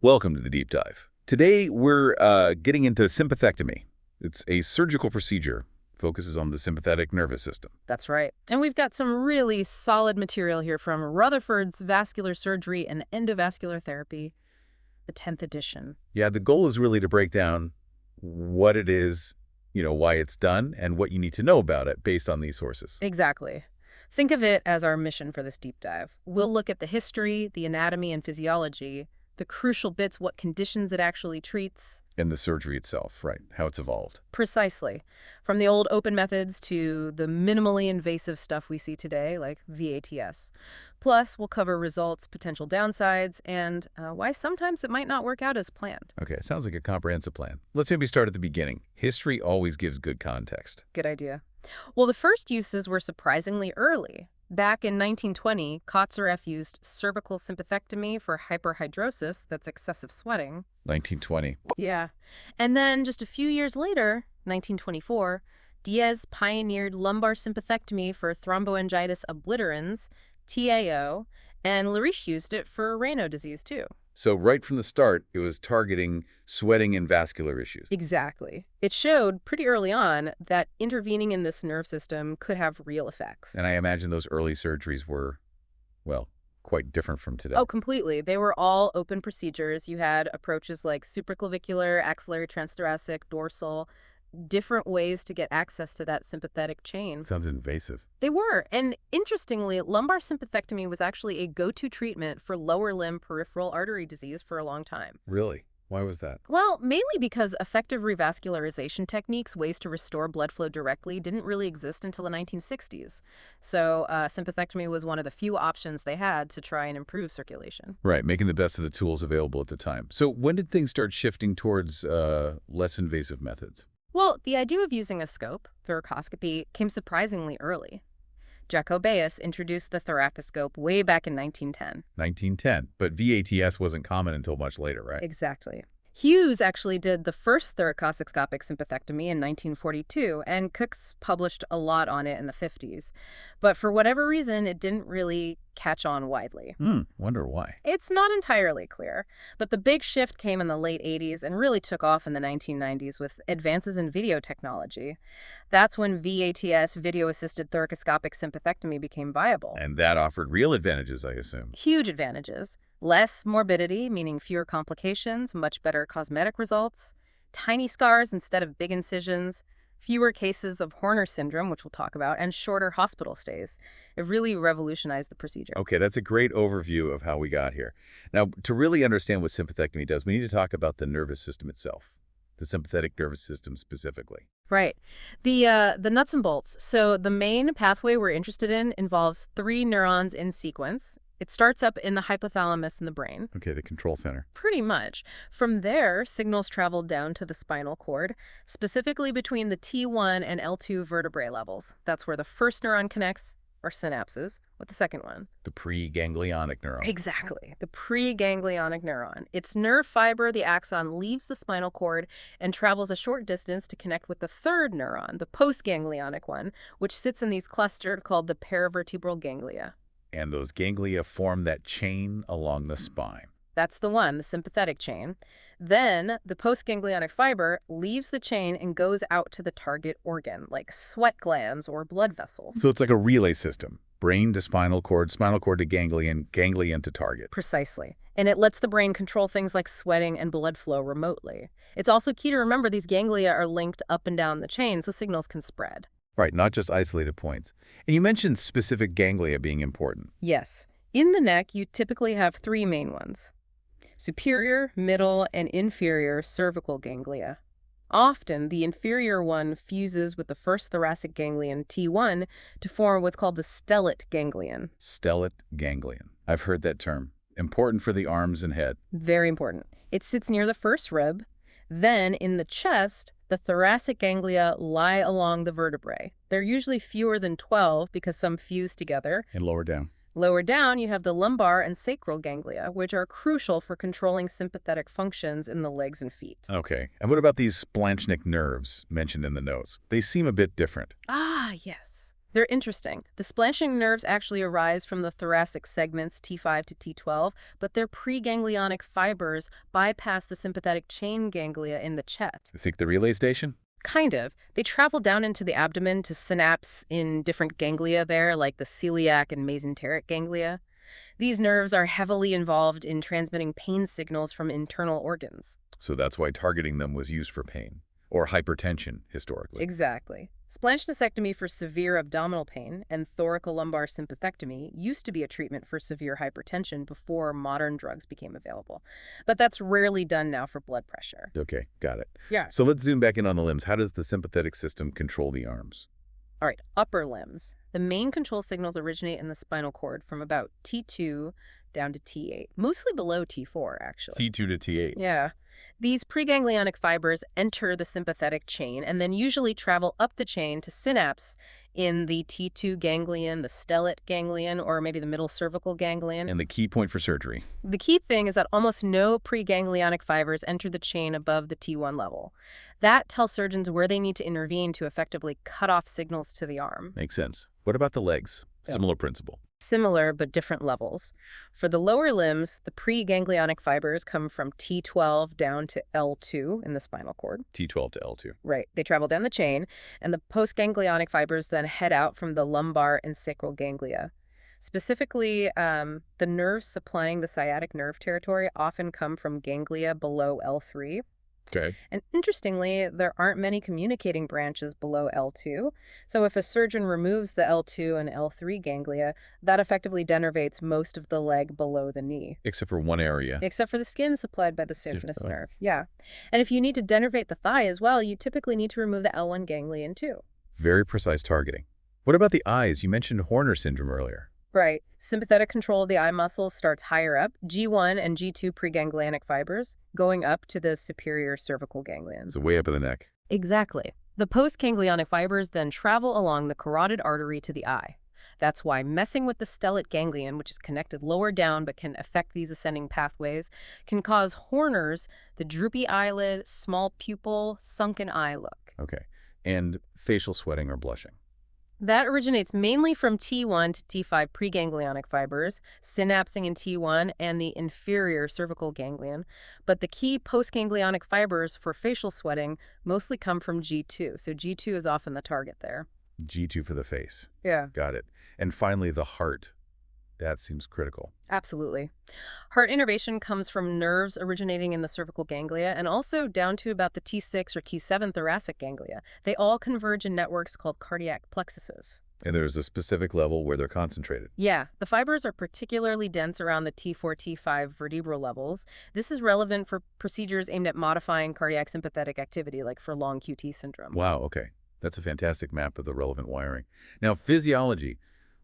Welcome to the Deep Dive. Today, we're getting into sympathectomy. It's a surgical procedure, focuses on the sympathetic nervous system. That's right. And we've got some really solid material here from Rutherford's Vascular Surgery and Endovascular Therapy, the 10th edition. Yeah, the goal is really to break down what it is, why it's done, and what you need to know about it based on these sources. Exactly. Think of it as our mission for this deep dive. We'll look at the history, the anatomy and physiology, the crucial bits, what conditions it actually treats. And the surgery itself, right, how it's evolved. Precisely. From the old open methods to the minimally invasive stuff we see today, like VATS. Plus, we'll cover results, potential downsides, and why sometimes it might not work out as planned. Okay, sounds like a comprehensive plan. Let's maybe start at the beginning. History always gives good context. Good idea. Well, the first uses were surprisingly early. Back in 1920, Kotzereff used cervical sympathectomy for hyperhidrosis, that's excessive sweating. 1920. Yeah. And then just a few years later, 1924, Diaz pioneered lumbar sympathectomy for thromboangitis obliterans, TAO, and Lariche used it for Raynaud disease too. So right from the start, it was targeting sweating and vascular issues. Exactly. It showed pretty early on that intervening in this nerve system could have real effects. And I imagine those early surgeries were, well, quite different from today. Oh, completely. They were all open procedures. You had approaches like supraclavicular, axillary transthoracic, dorsal, different ways to get access to that sympathetic chain. Sounds invasive. They were. And interestingly, lumbar sympathectomy was actually a go-to treatment for lower limb peripheral artery disease for a long time. Really? Why was that? Well, mainly because effective revascularization techniques, ways to restore blood flow directly, didn't really exist until the 1960s. So sympathectomy was one of the few options they had to try and improve circulation. Right, making the best of the tools available at the time. So when did things start shifting towards less invasive methods? Well, the idea of using a scope, thoracoscopy, came surprisingly early. Jacobaeus introduced the thoracoscope way back in 1910. 1910, but VATS wasn't common until much later, right? Exactly. Hughes actually did the first thoracoscopic sympathectomy in 1942, and Cooks published a lot on it in the 50s. But for whatever reason, it didn't really catch on widely. Wonder why. It's not entirely clear, but the big shift came in the late 80s and really took off in the 1990s with advances in video technology. That's when VATS, video-assisted thoracoscopic sympathectomy, became viable. And that offered real advantages, I assume. Huge advantages. Less morbidity, meaning fewer complications, much better cosmetic results, tiny scars instead of big incisions, fewer cases of Horner syndrome, which we'll talk about, and shorter hospital stays. It really revolutionized the procedure. Okay, that's a great overview of how we got here. Now, to really understand what sympathectomy does, we need to talk about the nervous system itself, the sympathetic nervous system specifically. Right. The nuts and bolts. So the main pathway we're interested in involves 3 neurons in sequence. It starts up in the hypothalamus in the brain. Okay, the control center. Pretty much. From there, signals travel down to the spinal cord, specifically between the T1 and L2 vertebrae levels. That's where the first neuron connects, or synapses, with the second one. The preganglionic neuron. Exactly. The preganglionic neuron. Its nerve fiber, the axon, leaves the spinal cord and travels a short distance to connect with the third neuron, the postganglionic one, which sits in these clusters called the paravertebral ganglia. And those ganglia form that chain along the spine. That's the one, the sympathetic chain. Then the postganglionic fiber leaves the chain and goes out to the target organ, like sweat glands or blood vessels. So it's like a relay system. Brain to spinal cord to ganglion, ganglion to target. Precisely. And it lets the brain control things like sweating and blood flow remotely. It's also key to remember these ganglia are linked up and down the chain so signals can spread. Right, not just isolated points. And you mentioned specific ganglia being important. Yes. In the neck, you typically have 3 main ones: superior, middle, and inferior cervical ganglia. Often, the inferior one fuses with the first thoracic ganglion, T1, to form what's called the stellate ganglion. Stellate ganglion. I've heard that term. Important for the arms and head. Very important. It sits near the first rib. Then, in the chest, the thoracic ganglia lie along the vertebrae. They're usually fewer than 12 because some fuse together. And lower down. Lower down, you have the lumbar and sacral ganglia, which are crucial for controlling sympathetic functions in the legs and feet. Okay. And what about these splanchnic nerves mentioned in the notes? They seem a bit different. Ah, yes. They're interesting. The splanching nerves actually arise from the thoracic segments T5 to T12, but their preganglionic fibers bypass the sympathetic chain ganglia in the chest. Think the relay station? Kind of. They travel down into the abdomen to synapse in different ganglia there, like the celiac and mesenteric ganglia. These nerves are heavily involved in transmitting pain signals from internal organs. So that's why targeting them was used for pain or hypertension historically. Exactly. Splanchnosectomy for severe abdominal pain and thoracolumbar sympathectomy used to be a treatment for severe hypertension before modern drugs became available. But that's rarely done now for blood pressure. Okay, got it. Yeah. So let's zoom back in on the limbs. How does the sympathetic system control the arms? All right, upper limbs. The main control signals originate in the spinal cord from about T2 down to T8, mostly below T4, actually. T2 to T8. Yeah. These preganglionic fibers enter the sympathetic chain and then usually travel up the chain to synapse in the T2 ganglion, the stellate ganglion, or maybe the middle cervical ganglion. And the key point for surgery? The key thing is that almost no preganglionic fibers enter the chain above the T1 level. That tells surgeons where they need to intervene to effectively cut off signals to the arm. Makes sense. What about the legs? Similar principle. Similar, but different levels. For the lower limbs, the preganglionic fibers come from T12 down to L2 in the spinal cord. T12 to L2. Right. They travel down the chain, and the postganglionic fibers then head out from the lumbar and sacral ganglia. Specifically, the nerves supplying the sciatic nerve territory often come from ganglia below L3. Okay. And interestingly, there aren't many communicating branches below L2. So if a surgeon removes the L2 and L3 ganglia, that effectively denervates most of the leg below the knee. Except for one area. Except for the skin supplied by the symphysis nerve. Yeah. And if you need to denervate the thigh as well, you typically need to remove the L1 ganglion too. Very precise targeting. What about the eyes? You mentioned Horner syndrome earlier. Right. Sympathetic control of the eye muscles starts higher up, G1 and G2 preganglionic fibers, going up to the superior cervical ganglion. So way up in the neck. Exactly. The postganglionic fibers then travel along the carotid artery to the eye. That's why messing with the stellate ganglion, which is connected lower down but can affect these ascending pathways, can cause Horner's, the droopy eyelid, small pupil, sunken eye look. Okay. And facial sweating or blushing. That originates mainly from T1 to T5 preganglionic fibers, synapsing in T1 and the inferior cervical ganglion. But the key postganglionic fibers for facial sweating mostly come from G2, so G2 is often the target there. G2 for the face. Yeah. Got it. And finally, the heart. That seems critical. Absolutely. Heart innervation comes from nerves originating in the cervical ganglia and also down to about the T6 or T7 thoracic ganglia. They all converge in networks called cardiac plexuses. And there's a specific level where they're concentrated. Yeah, the fibers are particularly dense around the T4, T5 vertebral levels. This is relevant for procedures aimed at modifying cardiac sympathetic activity, like for long QT syndrome. Wow, okay. That's a fantastic map of the relevant wiring. Now, physiology.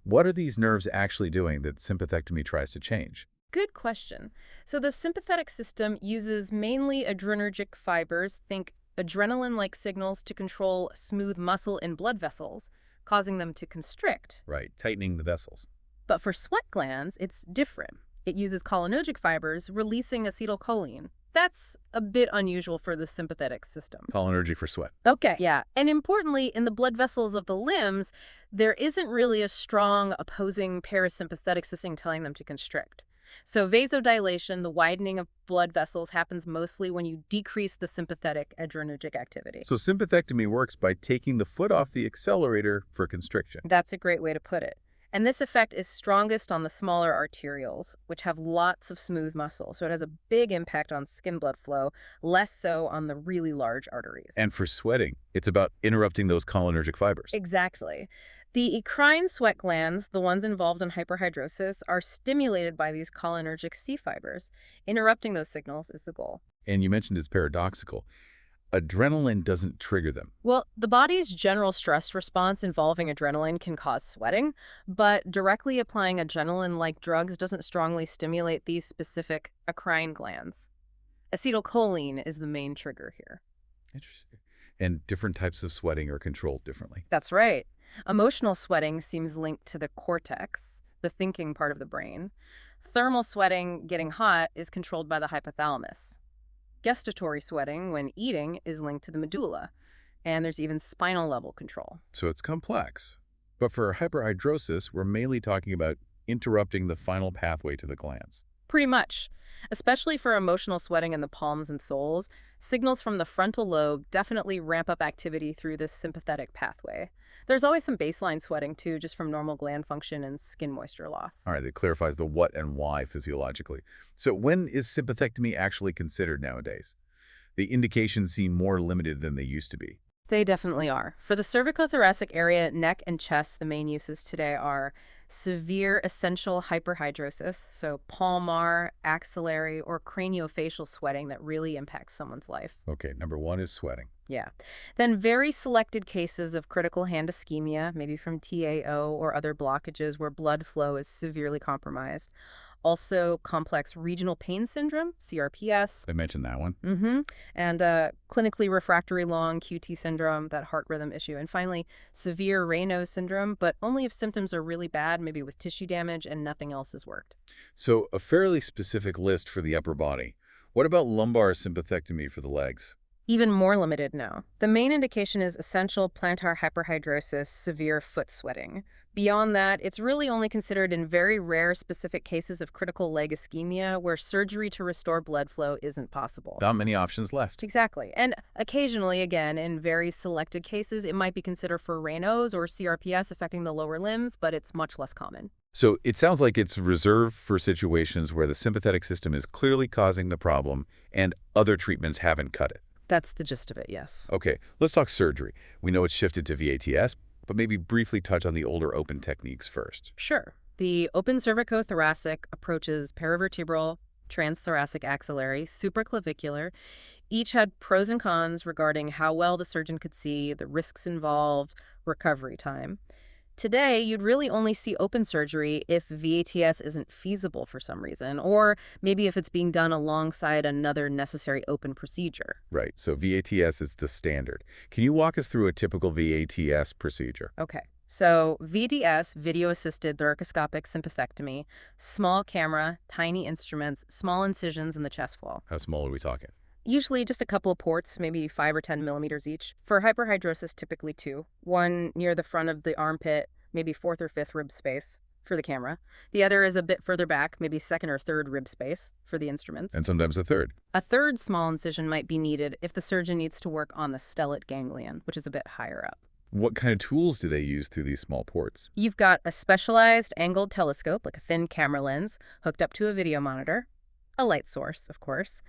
What are these nerves actually doing that sympathectomy tries to change? Good question. So the sympathetic system uses mainly adrenergic fibers, think adrenaline-like signals, to control smooth muscle in blood vessels, causing them to constrict. Right, tightening the vessels. But for sweat glands, it's different. It uses cholinergic fibers, releasing acetylcholine. That's a bit unusual for the sympathetic system. Cholinergic for sweat. Okay. Yeah. And importantly, in the blood vessels of the limbs, there isn't really a strong opposing parasympathetic system telling them to constrict. So vasodilation, the widening of blood vessels, happens mostly when you decrease the sympathetic adrenergic activity. So sympathectomy works by taking the foot off the accelerator for constriction. That's a great way to put it. And this effect is strongest on the smaller arterioles, which have lots of smooth muscle. So it has a big impact on skin blood flow, less so on the really large arteries. And for sweating, it's about interrupting those cholinergic fibers. Exactly. The eccrine sweat glands, the ones involved in hyperhidrosis, are stimulated by these cholinergic C fibers. Interrupting those signals is the goal. And you mentioned it's paradoxical. Adrenaline doesn't trigger them. Well, the body's general stress response involving adrenaline can cause sweating, but directly applying adrenaline-like drugs doesn't strongly stimulate these specific eccrine glands. Acetylcholine is the main trigger here. Interesting. And different types of sweating are controlled differently. That's right. Emotional sweating seems linked to the cortex, the thinking part of the brain. Thermal sweating, getting hot, is controlled by the hypothalamus. Gestatory sweating, when eating, is linked to the medulla. And there's even spinal level control. So it's complex. But for hyperhidrosis, we're mainly talking about interrupting the final pathway to the glands. Pretty much. Especially for emotional sweating in the palms and soles, signals from the frontal lobe definitely ramp up activity through this sympathetic pathway. There's always some baseline sweating too, just from normal gland function and skin moisture loss. All right, that clarifies the what and why physiologically. So when is sympathectomy actually considered nowadays? The indications seem more limited than they used to be. They definitely are. For the cervicothoracic area, neck and chest, the main uses today are severe essential hyperhidrosis, so palmar, axillary, or craniofacial sweating that really impacts someone's life. Okay, number one is sweating. Yeah. Then very selected cases of critical hand ischemia, maybe from TAO or other blockages where blood flow is severely compromised. Also, complex regional pain syndrome, CRPS. I mentioned that one. And clinically refractory long QT syndrome, that heart rhythm issue. And finally, severe Raynaud syndrome, but only if symptoms are really bad, maybe with tissue damage and nothing else has worked. So a fairly specific list for the upper body. What about lumbar sympathectomy for the legs? Even more limited now. The main indication is essential plantar hyperhidrosis, severe foot sweating. Beyond that, it's really only considered in very rare specific cases of critical leg ischemia where surgery to restore blood flow isn't possible. Not many options left. Exactly. And occasionally, again, in very selected cases, it might be considered for Raynaud's or CRPS affecting the lower limbs, but it's much less common. So it sounds like it's reserved for situations where the sympathetic system is clearly causing the problem and other treatments haven't cut it. That's the gist of it, yes. Okay, let's talk surgery. We know it's shifted to VATS, but maybe briefly touch on the older open techniques first. Sure. The open cervicothoracic approaches paravertebral, transthoracic axillary, supraclavicular. Each had pros and cons regarding how well the surgeon could see, the risks involved, recovery time. Today, you'd really only see open surgery if VATS isn't feasible for some reason, or maybe if it's being done alongside another necessary open procedure. Right, so VATS is the standard. Can you walk us through a typical VATS procedure? Okay, so VDS, video-assisted thoracoscopic sympathectomy, small camera, tiny instruments, small incisions in the chest wall. How small are we talking? Usually just a couple of ports, maybe 5 or 10 millimeters each. For hyperhidrosis, typically 2. One near the front of the armpit, maybe 4th or 5th rib space for the camera. The other is a bit further back, maybe 2nd or 3rd rib space for the instruments. And sometimes a third. A third small incision might be needed if the surgeon needs to work on the stellate ganglion, which is a bit higher up. What kind of tools do they use through these small ports? You've got a specialized angled telescope, like a thin camera lens, hooked up to a video monitor. A light source, of course.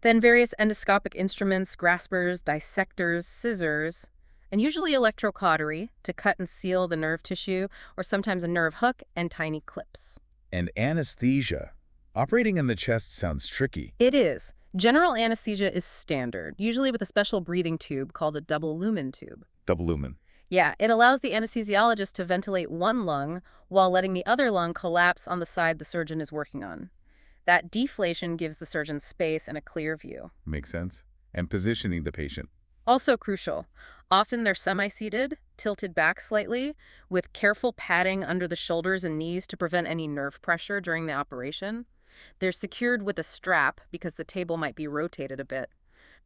Then various endoscopic instruments, graspers, dissectors, scissors, and usually electrocautery to cut and seal the nerve tissue, or sometimes a nerve hook and tiny clips. And anesthesia. Operating in the chest sounds tricky. It is. General anesthesia is standard, usually with a special breathing tube called a double lumen tube. Double lumen. Yeah, it allows the anesthesiologist to ventilate one lung while letting the other lung collapse on the side the surgeon is working on. That deflation gives the surgeon space and a clear view. Makes sense. And positioning the patient. Also crucial. Often they're semi-seated, tilted back slightly, with careful padding under the shoulders and knees to prevent any nerve pressure during the operation. They're secured with a strap because the table might be rotated a bit.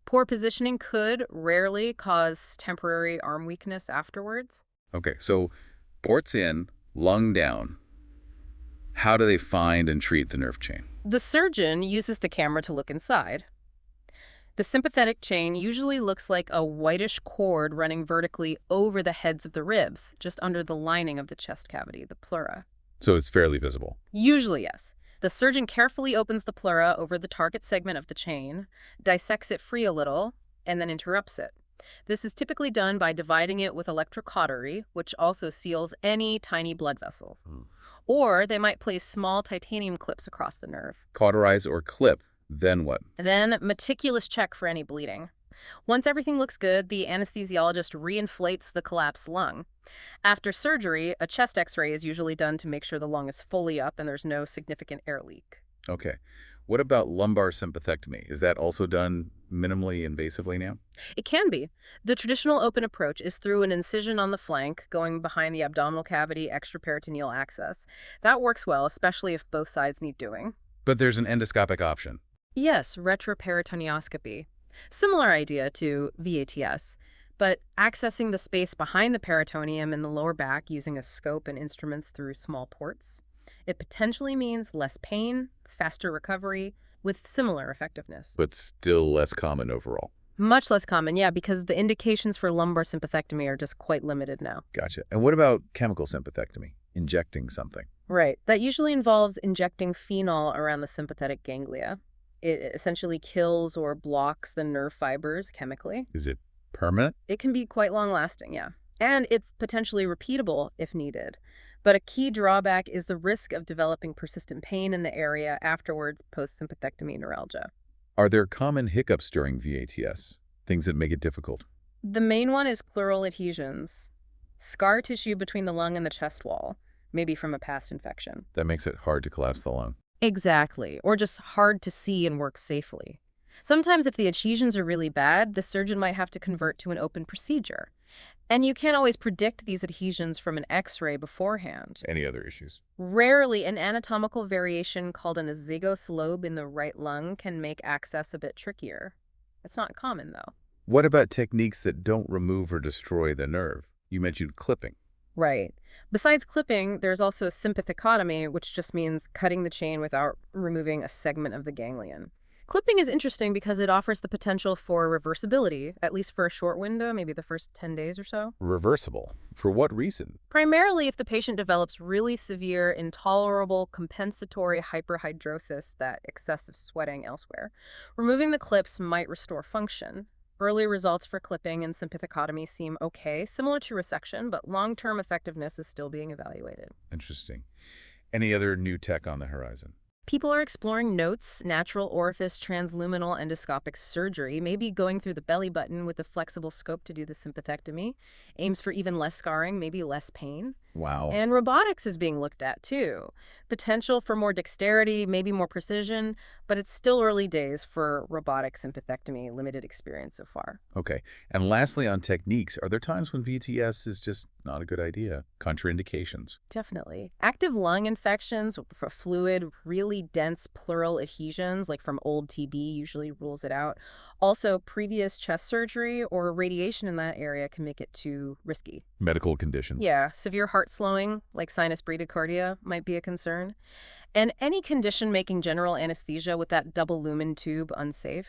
Poor positioning could rarely cause temporary arm weakness afterwards. Okay, so ports in, lung down. How do they find and treat the nerve chain? The surgeon uses the camera to look inside. The sympathetic chain usually looks like a whitish cord running vertically over the heads of the ribs, just under the lining of the chest cavity, the pleura. So it's fairly visible. Usually, yes. The surgeon carefully opens the pleura over the target segment of the chain, dissects it free a little, and then interrupts it. This is typically done by dividing it with electrocautery, which also seals any tiny blood vessels. Or they might place small titanium clips across the nerve. Cauterize or clip, then what? Then meticulous check for any bleeding. Once everything looks good, the anesthesiologist reinflates the collapsed lung. After surgery, a chest x-ray is usually done to make sure the lung is fully up and there's no significant air leak. Okay. What about lumbar sympathectomy? Is that also done minimally invasively now? It can be. The traditional open approach is through an incision on the flank, going behind the abdominal cavity, extraperitoneal access. That works well, especially if both sides need doing. But there's an endoscopic option. Yes, retroperitoneoscopy. Similar idea to VATS, But accessing the space behind the peritoneum in the lower back using a scope and instruments through small ports, it potentially means less pain, faster recovery, with similar effectiveness. But still less common overall. Much less common, yeah, because the indications for lumbar sympathectomy are just quite limited now. Gotcha. And what about chemical sympathectomy? Injecting something? Right. That usually involves injecting phenol around the sympathetic ganglia. It essentially kills or blocks the nerve fibers chemically. Is it permanent? It can be quite long-lasting, yeah. And it's potentially repeatable if needed. But a key drawback is the risk of developing persistent pain in the area afterwards post-sympathectomy neuralgia. Are there common hiccups during VATS? Things that make it difficult? The main one is pleural adhesions, scar tissue between the lung and the chest wall, maybe from a past infection. That makes it hard to collapse the lung. Exactly, or just hard to see and work safely. Sometimes if the adhesions are really bad, the surgeon might have to convert to an open procedure. And you can't always predict these adhesions from an X-ray beforehand. Any other issues? Rarely, an anatomical variation called an azygos lobe in the right lung can make access a bit trickier. It's not common, though. What about techniques that don't remove or destroy the nerve? You mentioned clipping. Right. Besides clipping, there's also sympathecotomy, which just means cutting the chain without removing a segment of the ganglion. Clipping is interesting because it offers the potential for reversibility, at least for a short window, maybe the first 10 days or so. Reversible? For what reason? Primarily if the patient develops really severe, intolerable, compensatory hyperhidrosis, that excessive sweating elsewhere. Removing the clips might restore function. Early results for clipping and sympathecotomy seem okay, similar to resection, but long-term effectiveness is still being evaluated. Interesting. Any other new tech on the horizon? People are exploring NOTES, natural orifice transluminal endoscopic surgery, maybe going through the belly button with a flexible scope to do the sympathectomy, aims for even less scarring, maybe less pain. Wow. And robotics is being looked at, too. Potential for more dexterity, maybe more precision, but it's still early days for robotic sympathectomy, limited experience so far. Okay. And lastly, on techniques, are there times when VTS is just not a good idea? Contraindications? Definitely. Active lung infections for fluid, really dense pleural adhesions, like from old TB, usually rules it out. Also, previous chest surgery or radiation in that area can make it too risky. Medical conditions? Yeah, severe heart slowing, like sinus bradycardia, might be a concern. And any condition making general anesthesia with that double lumen tube unsafe.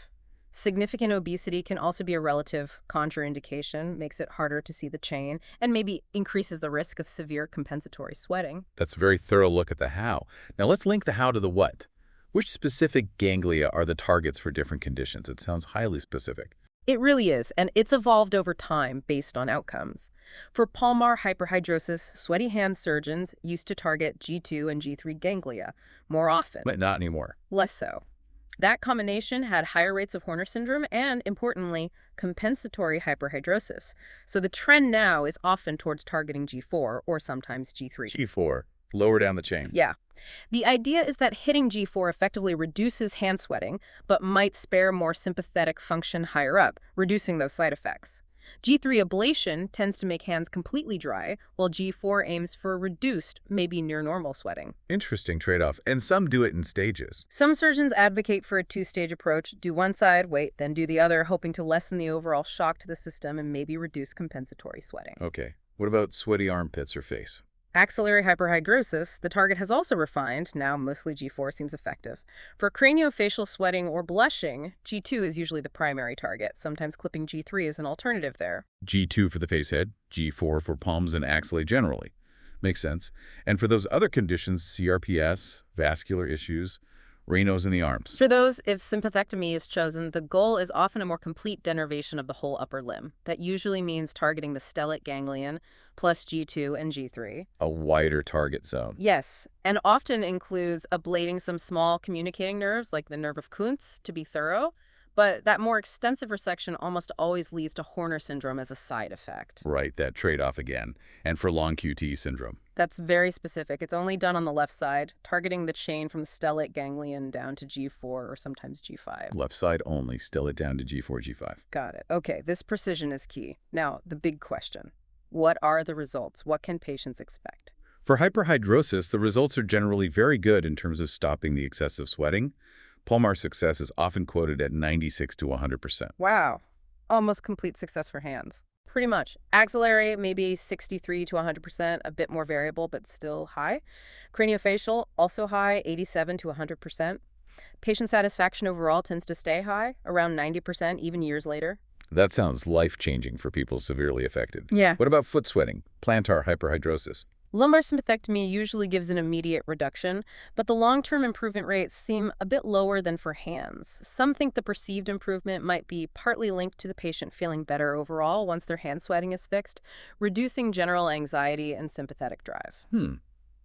Significant obesity can also be a relative contraindication, makes it harder to see the chain, and maybe increases the risk of severe compensatory sweating. That's a very thorough look at the how. Now let's link the how to the what. Which specific ganglia are the targets for different conditions? It sounds highly specific. It really is, and it's evolved over time based on outcomes. For palmar hyperhidrosis, sweaty hand surgeons used to target G2 and G3 ganglia more often. But not anymore. Less so. That combination had higher rates of Horner syndrome and, importantly, compensatory hyperhidrosis. So the trend now is often towards targeting G4 or sometimes G3. G4, lower down the chain. Yeah. The idea is that hitting G4 effectively reduces hand sweating, but might spare more sympathetic function higher up, reducing those side effects. G3 ablation tends to make hands completely dry, while G4 aims for reduced, maybe near normal sweating. Interesting trade-off. And some do it in stages. Some surgeons advocate for a two-stage approach, do one side, wait, then do the other, hoping to lessen the overall shock to the system and maybe reduce compensatory sweating. Okay. What about sweaty armpits or face? Axillary hyperhidrosis, the target has also refined, now mostly G4 seems effective. For craniofacial sweating or blushing, G2 is usually the primary target. Sometimes clipping G3 is an alternative there. G2 for the face head, G4 for palms and axillae generally. Makes sense. And for those other conditions, CRPS, vascular issues, Raynaud's in the arms. For those, if sympathectomy is chosen, the goal is often a more complete denervation of the whole upper limb. That usually means targeting the stellate ganglion, plus G2 and G3. A wider target zone. Yes, and often includes ablating some small communicating nerves, like the nerve of Kuntz, to be thorough. But that more extensive resection almost always leads to Horner syndrome as a side effect. Right, that trade-off again. And for long QT syndrome. That's very specific. It's only done on the left side, targeting the chain from the stellate ganglion down to G4 or sometimes G5. Left side only, still it down to G4, G5. Got it. Okay, this precision is key. Now, the big question. What are the results? What can patients expect? For hyperhidrosis, the results are generally very good in terms of stopping the excessive sweating. Palmar success is often quoted at 96 to 100%. Wow. Almost complete success for hands. Pretty much. Axillary, maybe 63 to 100%, a bit more variable, but still high. Craniofacial, also high, 87 to 100%. Patient satisfaction overall tends to stay high, around 90%, even years later. That sounds life-changing for people severely affected. Yeah. What about foot sweating, plantar hyperhidrosis? Lumbar sympathectomy usually gives an immediate reduction, but the long-term improvement rates seem a bit lower than for hands. Some think the perceived improvement might be partly linked to the patient feeling better overall once their hand sweating is fixed, reducing general anxiety and sympathetic drive. An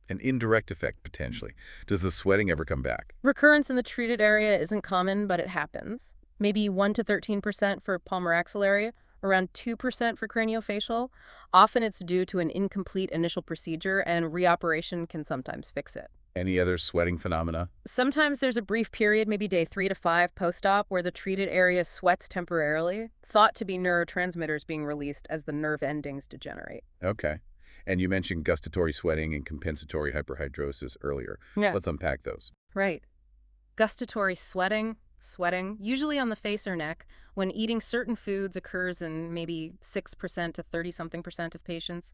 indirect effect, potentially. Does the sweating ever come back? Recurrence in the treated area isn't common, but it happens. Maybe 1 to 13% for palmar axillary, around 2% for craniofacial. Often it's due to an incomplete initial procedure, and reoperation can sometimes fix it. Any other sweating phenomena? Sometimes there's a brief period, maybe day 3 to 5 post-op, where the treated area sweats temporarily, thought to be neurotransmitters being released as the nerve endings degenerate. Okay. And you mentioned gustatory sweating and compensatory hyperhidrosis earlier. Yeah. Let's unpack those. Right. Gustatory sweating, usually on the face or neck, when eating certain foods occurs in maybe 6% to 30-something% of patients.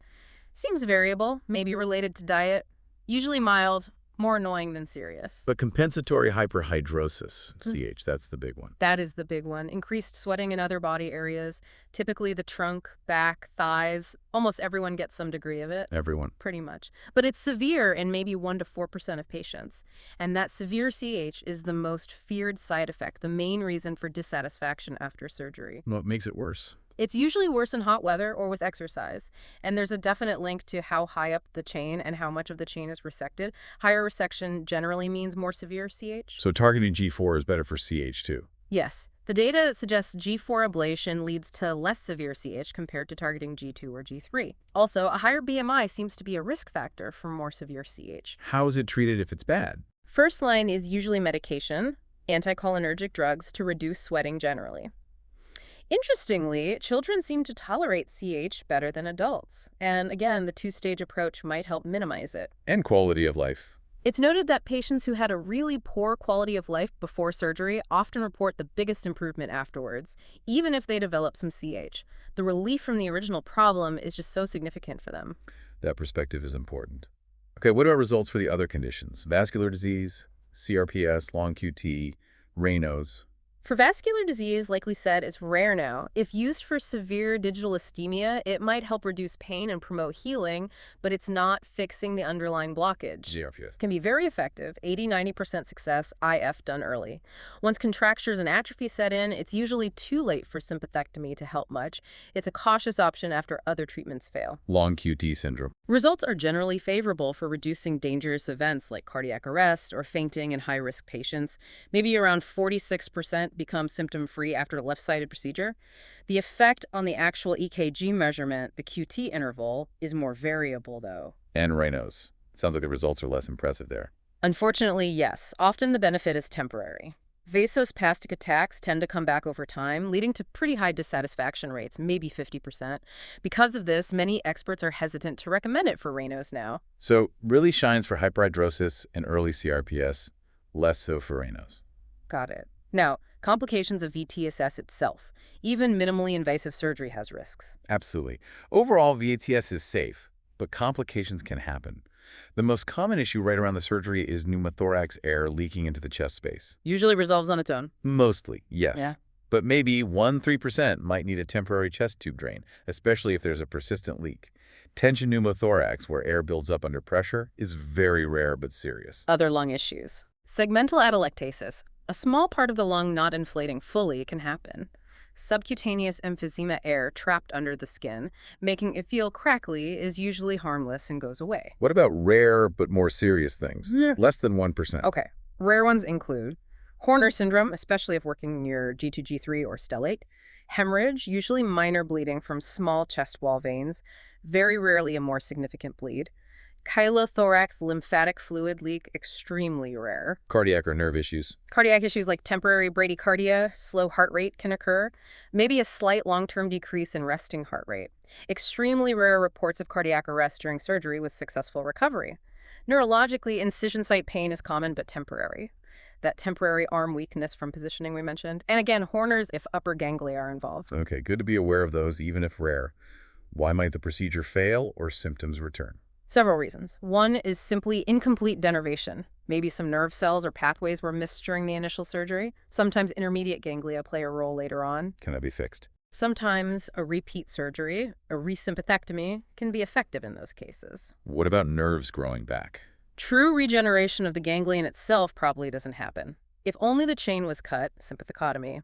Seems variable, maybe related to diet, usually mild, more annoying than serious. But compensatory hyperhidrosis, CH, that's the big one. That is the big one. Increased sweating in other body areas, typically the trunk, back, thighs. Almost everyone gets some degree of it. Everyone. Pretty much. But it's severe in maybe 1 to 4% of patients. And that severe CH is the most feared side effect, the main reason for dissatisfaction after surgery. What makes it worse? It's usually worse in hot weather or with exercise, and there's a definite link to how high up the chain and how much of the chain is resected. Higher resection generally means more severe CH. So targeting G4 is better for CH too? Yes. The data suggests G4 ablation leads to less severe CH compared to targeting G2 or G3. Also, a higher BMI seems to be a risk factor for more severe CH. How is it treated if it's bad? First line is usually medication, anticholinergic drugs to reduce sweating generally. Interestingly, children seem to tolerate CH better than adults. And again, the two-stage approach might help minimize it. And quality of life. It's noted that patients who had a really poor quality of life before surgery often report the biggest improvement afterwards, even if they develop some CH. The relief from the original problem is just so significant for them. That perspective is important. Okay, what about results for the other conditions? Vascular disease, CRPS, long QT, Raynaud's. For vascular disease, like we said, is rare now. If used for severe digital ischemia, it might help reduce pain and promote healing, but it's not fixing the underlying blockage. CRPS. Can be very effective, 80–90% success, IF done early. Once contractures and atrophy set in, it's usually too late for sympathectomy to help much. It's a cautious option after other treatments fail. Long QT syndrome. Results are generally favorable for reducing dangerous events like cardiac arrest or fainting in high-risk patients. Maybe around 46% become symptom-free after a left-sided procedure. The effect on the actual EKG measurement, the QT interval, is more variable, though. And Raynaud's. Sounds like the results are less impressive there. Unfortunately, yes. Often the benefit is temporary. Vasospastic attacks tend to come back over time, leading to pretty high dissatisfaction rates, maybe 50%. Because of this, many experts are hesitant to recommend it for Raynaud's now. So really shines for hyperhidrosis and early CRPS, less so for Raynaud's. Got it. Now, complications of VTSS itself. Even minimally invasive surgery has risks. Absolutely. Overall, VATS is safe, but complications can happen. The most common issue right around the surgery is pneumothorax air leaking into the chest space. Usually resolves on its own. Mostly, yes. Yeah. But maybe 1–3% might need a temporary chest tube drain, especially if there's a persistent leak. Tension pneumothorax, where air builds up under pressure, is very rare but serious. Other lung issues. Segmental atelectasis. A small part of the lung not inflating fully can happen. Subcutaneous emphysema air trapped under the skin, making it feel crackly, is usually harmless and goes away. What about rare but more serious things? Less than 1%. Okay. Rare ones include Horner syndrome, especially if working near G2, G3, or stellate. Hemorrhage, usually minor bleeding from small chest wall veins, very rarely a more significant bleed. Chylothorax lymphatic fluid leak, extremely rare. Cardiac or nerve issues. Cardiac issues like temporary bradycardia, slow heart rate can occur. Maybe a slight long-term decrease in resting heart rate. Extremely rare reports of cardiac arrest during surgery with successful recovery. Neurologically, incision site pain is common but temporary. that temporary arm weakness from positioning we mentioned. And again, Horner's if upper ganglia are involved. Okay, good to be aware of those, even if rare. Why might the procedure fail or symptoms return? Several reasons. One is simply incomplete denervation. Maybe some nerve cells or pathways were missed during the initial surgery. Sometimes intermediate ganglia play a role later on. Can that be fixed? Sometimes a repeat surgery, a resympathectomy, can be effective in those cases. What about nerves growing back? True regeneration of the ganglion itself probably doesn't happen. If only the chain was cut, sympathecotomy,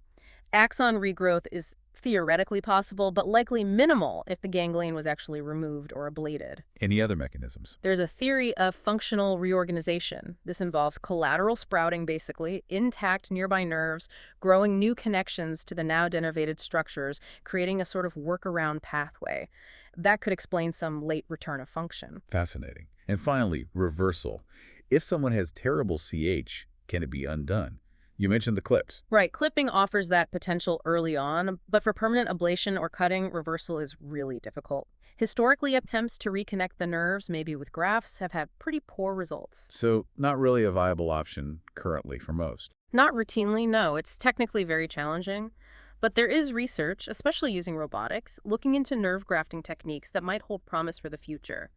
axon regrowth is theoretically possible, but likely minimal if the ganglion was actually removed or ablated. Any other mechanisms? There's a theory of functional reorganization. This involves collateral sprouting, basically, intact nearby nerves, growing new connections to the now denervated structures, creating a sort of workaround pathway. That could explain some late return of function. Fascinating. And finally, reversal. If someone has terrible CH, can it be undone? You mentioned the clips. Right, clipping offers that potential early on, but for permanent ablation or cutting, reversal is really difficult. Historically, attempts to reconnect the nerves, maybe with grafts, have had pretty poor results. So not really a viable option currently for most. Not routinely, no. It's technically very challenging. But there is research, especially using robotics, looking into nerve grafting techniques that might hold promise for the future.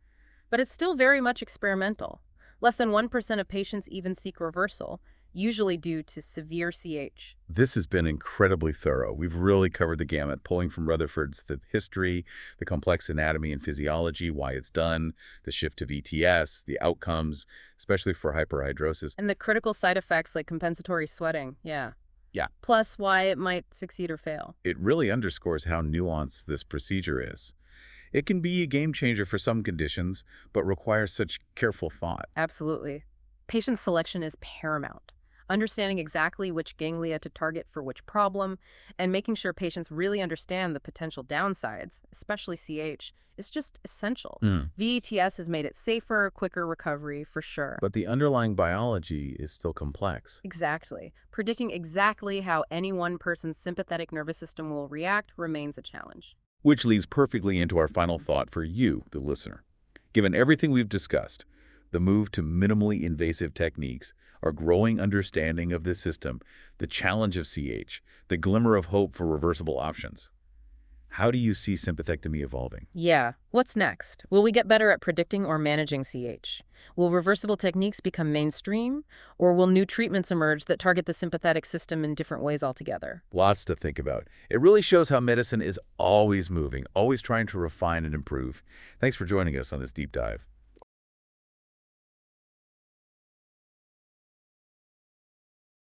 But it's still very much experimental. Less than 1% of patients even seek reversal, usually due to severe CH. This has been incredibly thorough. We've really covered the gamut, pulling from Rutherford's the history, the complex anatomy and physiology, why it's done, the shift to VTS, the outcomes, especially for hyperhidrosis. And the critical side effects like compensatory sweating, yeah. Yeah. Plus why it might succeed or fail. It really underscores how nuanced this procedure is. It can be a game changer for some conditions, but requires such careful thought. Absolutely. Patient selection is paramount. Understanding exactly which ganglia to target for which problem, and making sure patients really understand the potential downsides, especially CH, is just essential. VATS has made it safer, quicker recovery, for sure. But the underlying biology is still complex. Exactly. Predicting exactly how any one person's sympathetic nervous system will react remains a challenge. Which leads perfectly into our final thought for you, the listener. Given everything we've discussed, the move to minimally invasive techniques, our growing understanding of this system, the challenge of CH, the glimmer of hope for reversible options. How do you see sympathectomy evolving? Yeah. What's next? Will we get better at predicting or managing CH? Will reversible techniques become mainstream? Or will new treatments emerge that target the sympathetic system in different ways altogether? Lots to think about. It really shows how medicine is always moving, always trying to refine and improve. Thanks for joining us on this deep dive.